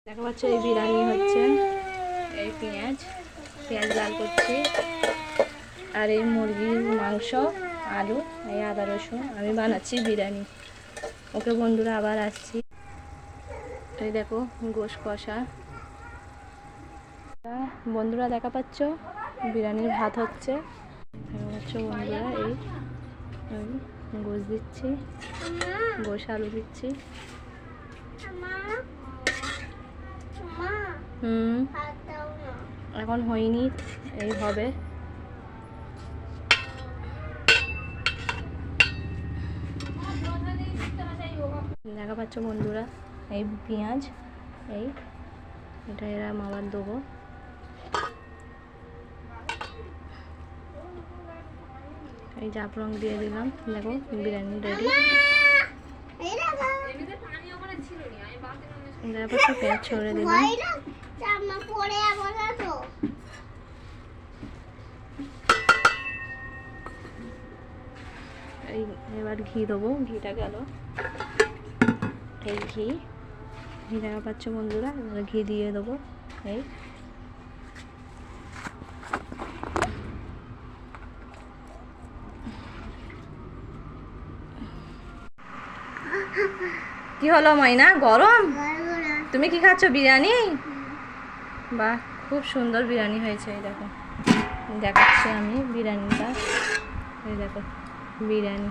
দেখা পাচ্ছ এই বিরিয়ানি হচ্ছে, এই পেঁয়াজ লাল করছি, আর এই মুরগির মাংস, আলু, এই আদা রসুন আমি বানাচ্ছি বিরিয়ানি। ওকে বন্ধুরা, আবার আসছি। এই দেখো গোশ কষা। বন্ধুরা দেখা পাচ্ছ বিরিয়ানির ভাত হচ্ছে। দেখা পাচ্ছ বন্ধুরা, এই গোশ দিচ্ছি, গোশ আলু দিচ্ছি। এখন হয়নি, এই হবে। দেখা পাচ্ছ বন্ধুরা, এই পেঁয়াজ, এটা এরা আবার দেবো। এই জাফরং দিয়ে দিলাম। দেখো বিরিয়ানি রেডি। পেঁয়াজ ছড়ে দিলাম। এবার ঘি দেবো, ঘিটা গেল। এই ঘি দেখা পাচ্ছ বন্ধুরা, এবার ঘি দিয়ে দেবো। এই কি হলো ময়না, গরম? তুমি কি খাচ্ছ? বিরিয়ানি? বাহ, খুব সুন্দর বিরিয়ানি হয়েছে। এই দেখো, দেখাচ্ছি আমি বিরিয়ানিটা। এই দেখো বিরিয়ানি।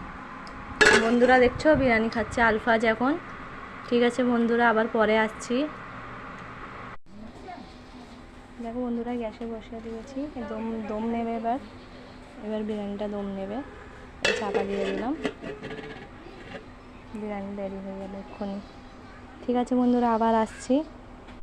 বন্ধুরা দেখছো বিরিয়ানি খাচ্ছে আলফাজ এখন। ঠিক আছে বন্ধুরা, আবার পরে আসছি। দেখো বন্ধুরা, গ্যাসে বসিয়ে দিয়েছি, দম নেবে। এবার বিরিয়ানিটা দম নেবে। এই চাপা দিয়ে দিলাম, বিরিয়ানি রেডি হয়ে গেল এক্ষুনি। ঠিক আছে বন্ধুরা, আবার আসছি।